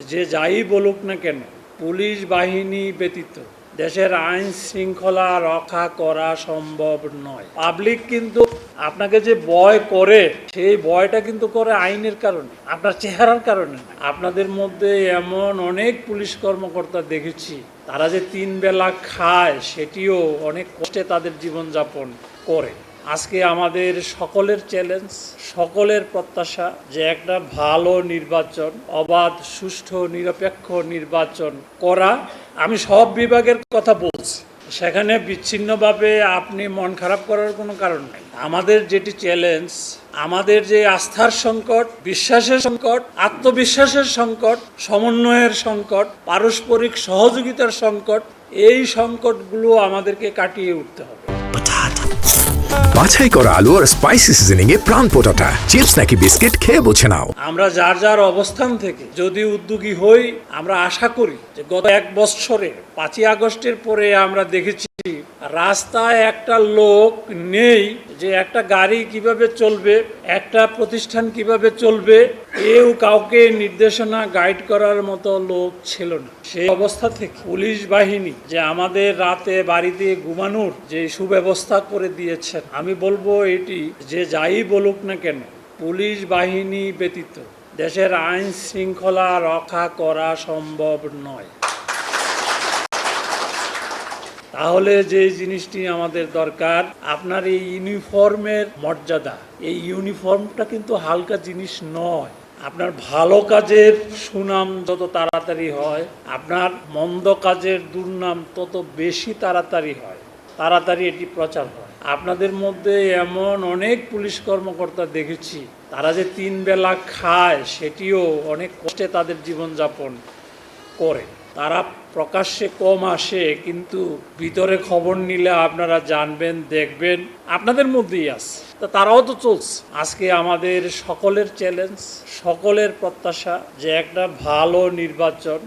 যে যাই বলুক না কেন, পুলিশ বাহিনী ব্যতীত দেশের আইন শৃঙ্খলা রক্ষা করা সম্ভব নয়। পাবলিক কিন্তু আপনাকে যে ভয় করে, সেই ভয়টা কিন্তু করে আইনের কারণে, আপনার চেহারার কারণে। আপনাদের মধ্যে এমন অনেক পুলিশ কর্মকর্তা দেখেছি, তারা যে 3 বেলা খায় সেটিও অনেক কষ্টে তাদের জীবনযাপন করে। আজকে আমাদের সকলের চ্যালেঞ্জ, সকলের প্রত্যাশা যে একটা ভালো নির্বাচন, অবাধ, সুষ্ঠু, নিরপেক্ষ নির্বাচন করা। আমি সব বিভাগের কথা বলছি, সেখানে বিচ্ছিন্নভাবে আপনি মন খারাপ করার কোনো কারণ নেই। আমাদের যেটি চ্যালেঞ্জ, আমাদের যে আস্থার সংকট, বিশ্বাসের সংকট, আত্মবিশ্বাসের সংকট, সমন্বয়ের সংকট, পারস্পরিক সহযোগিতার সংকট, এই সংকটগুলো আমাদেরকে কাটিয়ে উঠতে হবে। বাছাই করা আলু আর স্পাইসি সিজনিং এ প্রাণ পোটাটা চিপস নাকি বিস্কিট খেয়ে বুঝে নাও। আমরা যার যার অবস্থান থেকে যদি উদ্যোগী হই, আমরা আশা করি যে গত 1 বছরে 5ই আগস্টের পরে আমরা দেখেছি রাস্তায় একটা লোক নেই যে একটা গাড়ি কিভাবে চলবে, একটা প্রতিষ্ঠান কিভাবে চলবে, কেউ কাউকে নির্দেশনা গাইড করার মতো লোক ছিল না। সেই অবস্থা থেকে পুলিশ বাহিনী যে আমাদের রাতে বাড়িতে ঘুমানোর যে সুব্যবস্থা করে দিয়েছেন, আমি বলবো এটি যে যাই বলুক না কেন, পুলিশ বাহিনী ব্যতীত দেশের আইন শৃঙ্খলা রক্ষা করা সম্ভব নয়। তাহলে যে জিনিসটি আমাদের দরকার, আপনার এই ইউনিফর্মের মর্যাদা, এই ইউনিফর্মটা কিন্তু হালকা জিনিস নয়। আপনার ভালো কাজের সুনাম যত তাড়াতাড়ি হয়, আপনার মন্দ কাজের দুর্নাম তত বেশি তাড়াতাড়ি হয়, তাড়াতাড়ি এটি প্রচার হয়। আপনাদের মধ্যে এমন অনেক পুলিশ কর্মকর্তা দেখেছি, তারা যে 3 বেলা খায় সেটিও অনেক কষ্টে তাদের জীবনযাপন করে। তারা প্রকাশ্যে কম আসে, কিন্তু ভিতরে খবর নিলে আপনারা জানবেন, দেখবেন আপনাদের মধ্যেই আছে। তা তারাও তো চলছে। আজকে আমাদের সকলের চ্যালেঞ্জ, সকলের প্রত্যাশা যে একটা ভালো নির্বাচন,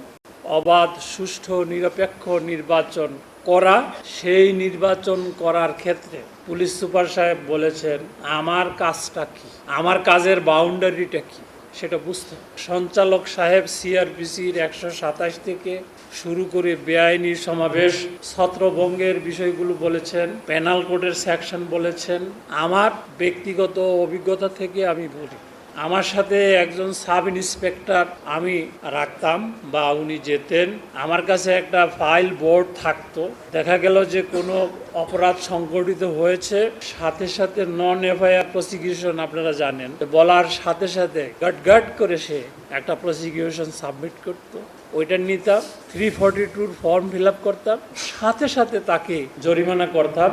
অবাধ, সুষ্ঠু, নিরপেক্ষ নির্বাচন করা। সেই নির্বাচন করার ক্ষেত্রে পুলিশ সুপার সাহেব বলেছেন, আমার কাজটা কি, আমার কাজের বাউন্ডারিটা কি সেটা বুঝতে হবে। সঞ্চালক সাহেব সিআরপিসির 127 থেকে শুরু করে বেআইনি সমাবেশ, ছত্রভঙ্গের বিষয়গুলো বলেছেন, পেনাল কোডের সেকশন বলেছেন। আমার ব্যক্তিগত অভিজ্ঞতা থেকে আমি বলি, আমার সাথে একজন সাব ইন্সপেক্টর আমি রাখতাম বা উনি যেতেন, আমার কাছে একটা ফাইল বোর্ড থাকতো। দেখা গেল যে কোনো অপরাধ সংঘটিত হয়েছে, সাথে সাথে নন এফআইআর প্রসিকিউশন, আপনারা জানেন, বলার সাথে সাথে গাট করে সে একটা প্রসিকিউশন সাবমিট করতো। ওইটা নিতাম, 342 ফর্ম ফিল আপ করতাম, সাথে সাথে তাকে জরিমানা করতাম,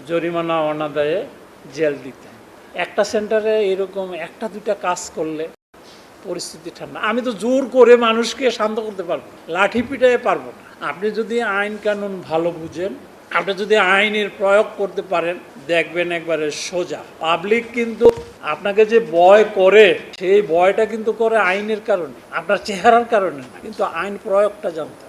জরিমানা অনাদায়ে জেল দিতাম। একটা সেন্টারে এরকম 1-2টা কাজ করলে পরিস্থিতি ঠান্ডা। আমি তো জোর করে মানুষকে শান্ত করতে পারবো, লাঠি পিটাইয়ে পারবো না। আপনি যদি আইন কানুন ভালো বুঝেন, আপনি যদি আইনের প্রয়োগ করতে পারেন, দেখবেন একবারে সোজা। পাবলিক কিন্তু আপনাকে যে ভয় করে, সেই ভয়টা কিন্তু করে আইনের কারণে, আপনার চেহারার কারণে না, কিন্তু আইন প্রয়োগটা জানতে